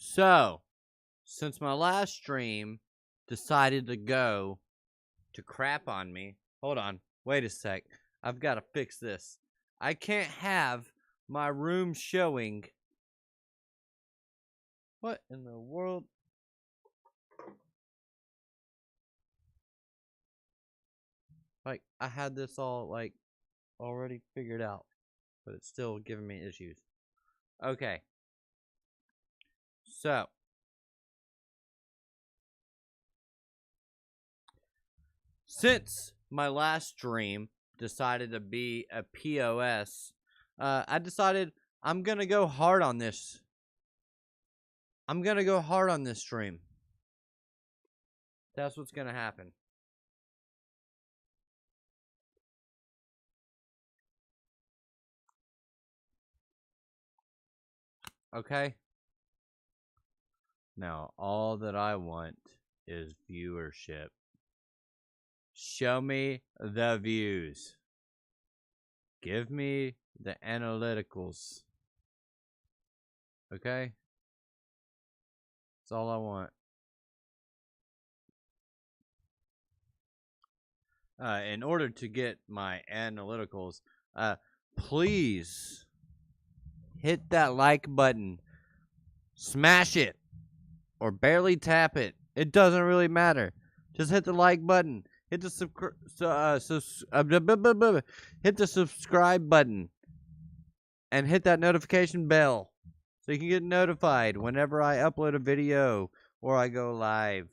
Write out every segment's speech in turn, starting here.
So, since my last stream decided to go to crap on me, hold on, wait a sec. I've got to fix this. I can't have my room showing. What in the world? Like, I had this all, like, already figured out, but it's still giving me issues. Okay. So, since my last stream decided to be a POS, I decided I'm going to go hard on this. I'm going to go hard on this stream. That's what's going to happen. Okay? Now, all that I want is viewership. Show me the views. Give me the analyticals. Okay? That's all I want. In order to get my analyticals, please hit that like button. Smash it. Or barely tap it. It doesn't really matter. Just hit the like button. Hit the hit the subscribe button. And hit that notification bell. So you can get notified whenever I upload a video or I go live.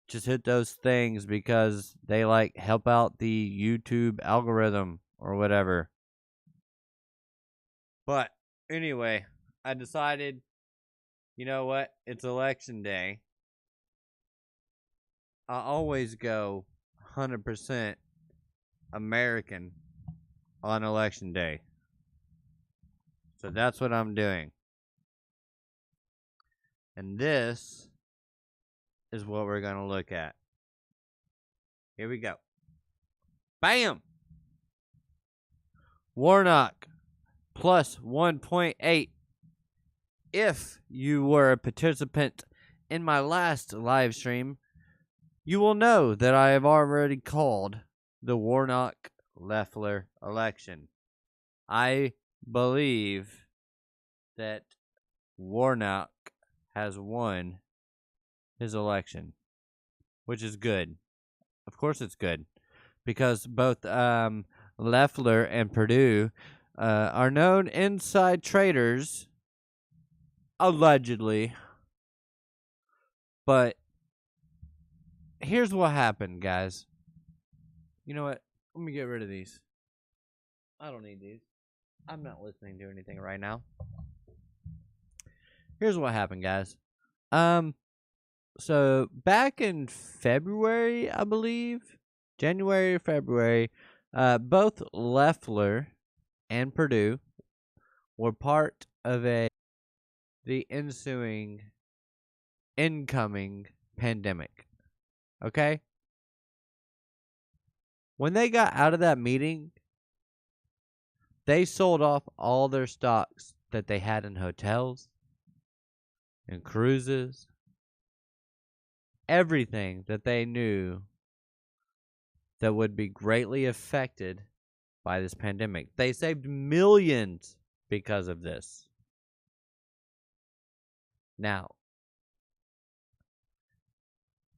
Just hit those things because they like help out the YouTube algorithm or whatever. But anyway, I decided, you know what? It's election day. I always go 100% American on election day. So that's what I'm doing. And this is what we're going to look at. Here we go. Bam! Warnock plus 1.8. If you were a participant in my last live stream, you will know that I have already called the Warnock-Loeffler election. I believe that Warnock has won his election, which is good. Of course it's good, because both Loeffler and Perdue are known inside traders, allegedly. But here's what happened, guys. You know what? Let me get rid of these. I don't need these. I'm not listening to anything right now. Here's what happened, guys. So back in February, I believe, January or February, both Loeffler and Perdue were part of the incoming pandemic. Okay? When they got out of that meeting, they sold off all their stocks that they had in hotels and cruises, everything that they knew that would be greatly affected by this pandemic. They saved millions because of this. Now,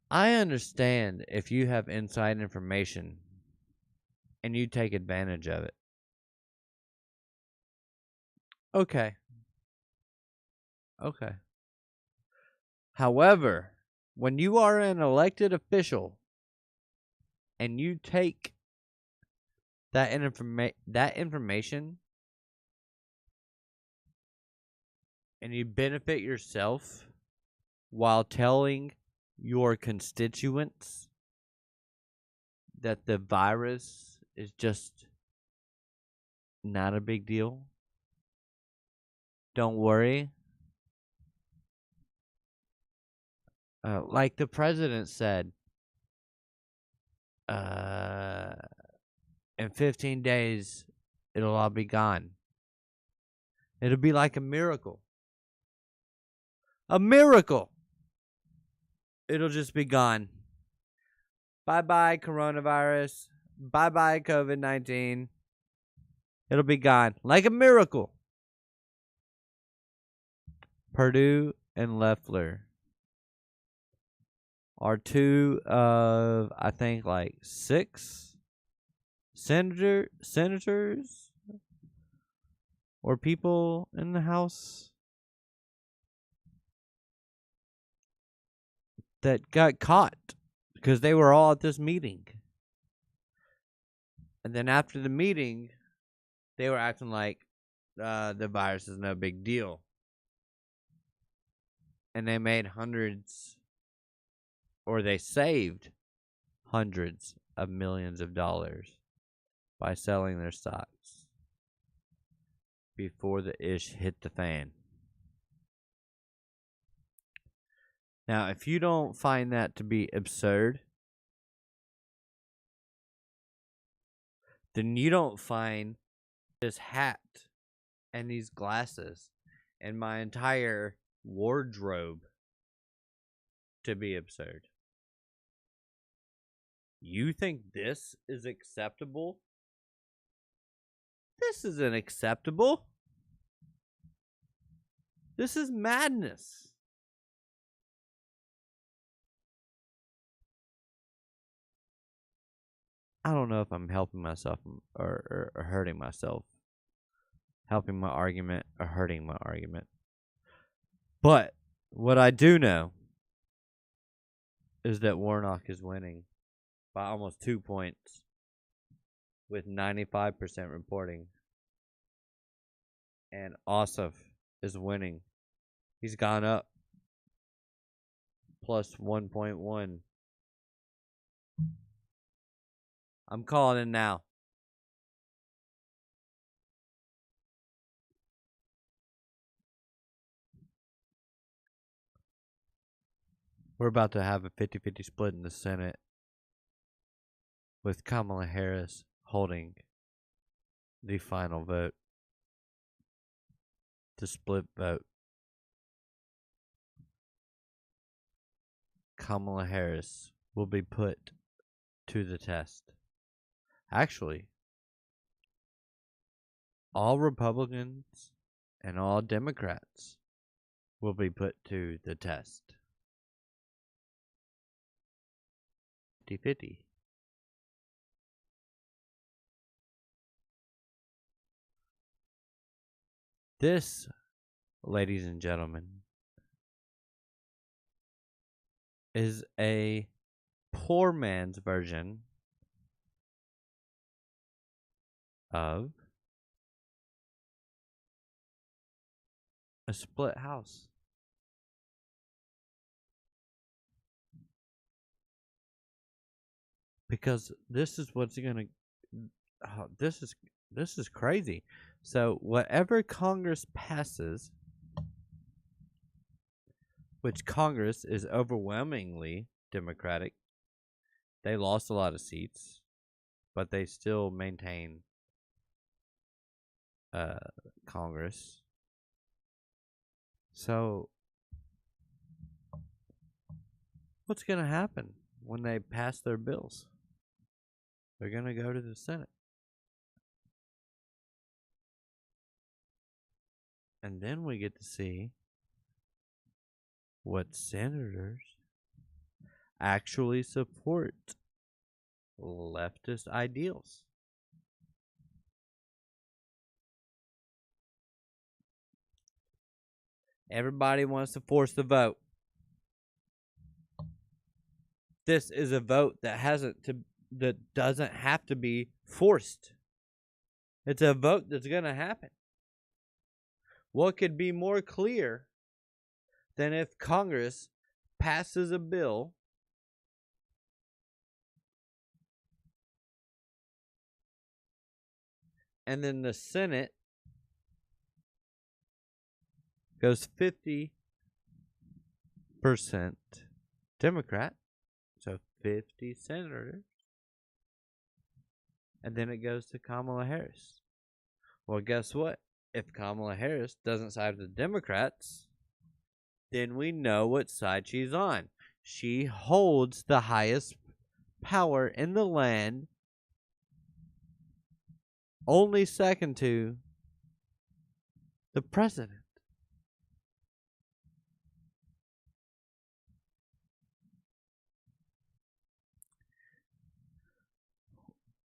I understand if you have inside information and you take advantage of it. Okay. However, when you are an elected official and you take that information and you benefit yourself while telling your constituents that the virus is just not a big deal, don't worry. Like the president said, in 15 days, it'll all be gone. It'll be like a miracle. A miracle. It'll just be gone. Bye-bye, coronavirus. Bye-bye, COVID-19. It'll be gone. Like a miracle. Perdue and Loeffler are two of, I think, like 6 senators or people in the House that got caught because they were all at this meeting. And then after the meeting, they were acting like the virus is no big deal. And they made hundreds, or they saved hundreds of millions of dollars by selling their stocks before the ish hit the fan. Now, if you don't find that to be absurd, then you don't find this hat and these glasses and my entire wardrobe to be absurd. You think this is acceptable? This isn't acceptable. This is madness. I don't know if I'm helping myself or hurting myself. Helping my argument or hurting my argument. But what I do know is that Warnock is winning by almost 2 points with 95% reporting. And Ossoff is winning. He's gone up plus 1.1. I'm calling it now. We're about to have a 50-50 split in the Senate with Kamala Harris holding the final vote. The split vote. Kamala Harris will be put to the test. Actually, all Republicans and all Democrats will be put to the test. 50-50. This, ladies and gentlemen, is a poor man's version of a split house. Because this is what's going to this is crazy. So whatever Congress passes, which Congress is overwhelmingly Democratic, they lost a lot of seats, but they still maintain Congress. So what's going to happen when they pass their bills? They're going to go to the Senate. And then we get to see what senators actually support leftist ideals. Everybody wants to force the vote. This is a vote that doesn't have to be forced. It's a vote that's going to happen. What could be more clear than if Congress passes a bill and then the Senate goes 50% Democrat, so 50 senators, and then it goes to Kamala Harris. Well, guess what? If Kamala Harris doesn't side with the Democrats, then we know what side she's on. She holds the highest power in the land, only second to the president.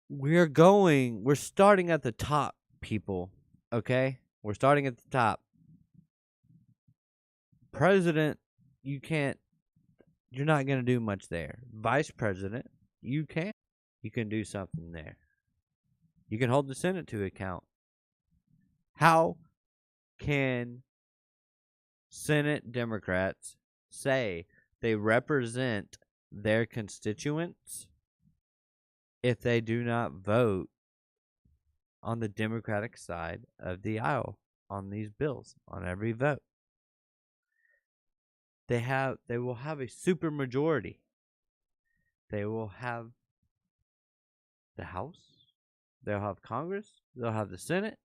We're starting at the top, people. Okay? We're starting at the top. President, you're not going to do much there. Vice president, you can do something there. You can hold the Senate to account. How can Senate Democrats say they represent their constituents if they do not vote on the Democratic side of the aisle on these bills, on every vote? They will have a super majority. They will have the House, they'll have Congress, they'll have the Senate,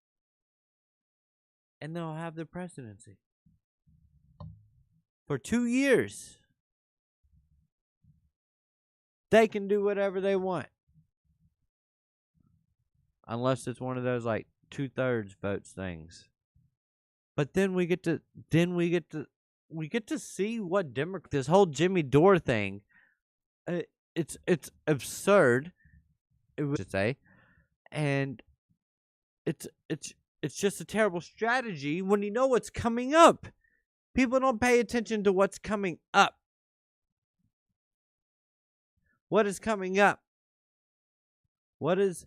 and they'll have the presidency for 2 years. They can do whatever they want, unless it's one of those like 2/3 votes things. But then we get to see what this whole Jimmy Dore thing. It's absurd. It would say, and it's just a terrible strategy when you know what's coming up. People don't pay attention to what's coming up. What is coming up? What's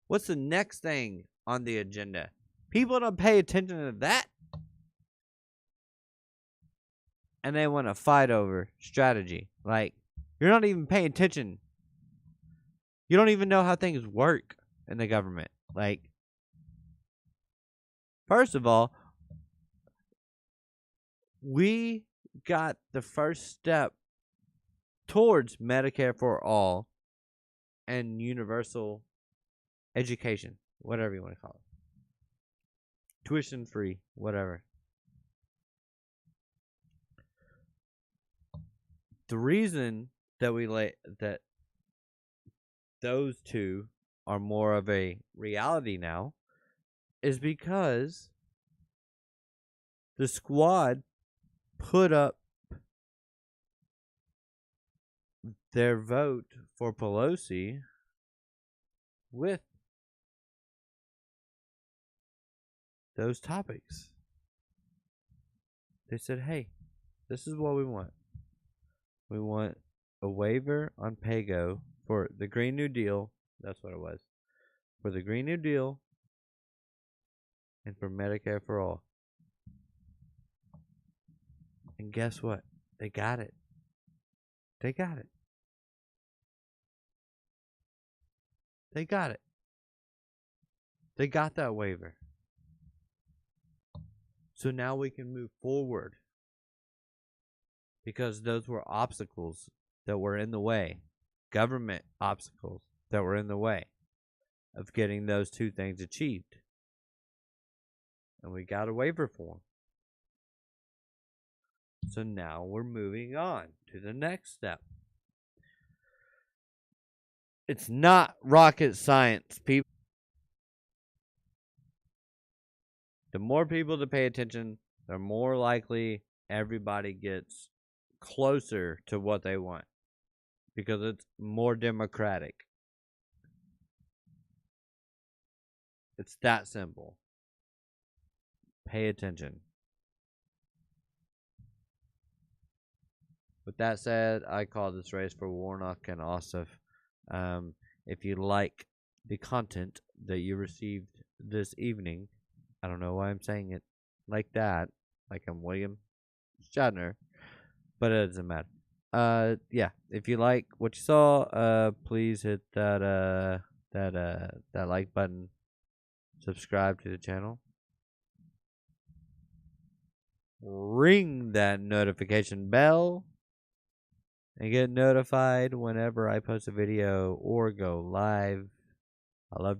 the next thing on the agenda? People don't pay attention to that. And they want to fight over strategy. Like, you're not even paying attention. You don't even know how things work in the government. Like, first of all, we got the first step towards Medicare for all and universal education, whatever you want to call it. Tuition free, whatever. The reason that that those two are more of a reality now is because the squad put up their vote for Pelosi with those topics. They said, hey, this is what we want. We want a waiver on PAYGO for the Green New Deal. That's what it was. For the Green New Deal and for Medicare for all. And guess what? They got it. They got it. They got it. They got that waiver. So now we can move forward. Because those were obstacles that were in the way. Government obstacles that were in the way of getting those two things achieved. And we got a waiver for them. So now we're moving on to the next step. It's not rocket science, people. The more people that pay attention, the more likely everybody gets closer to what they want. Because it's more democratic. It's that simple. Pay attention. With that said, I call this race for Warnock and Ossoff. If you like the content that you received this evening, I don't know why I'm saying it like that, like I'm William Shatner, but it doesn't matter. Yeah, if you like what you saw, please hit that like button, subscribe to the channel, ring that notification bell, and get notified whenever I post a video or go live. I love you.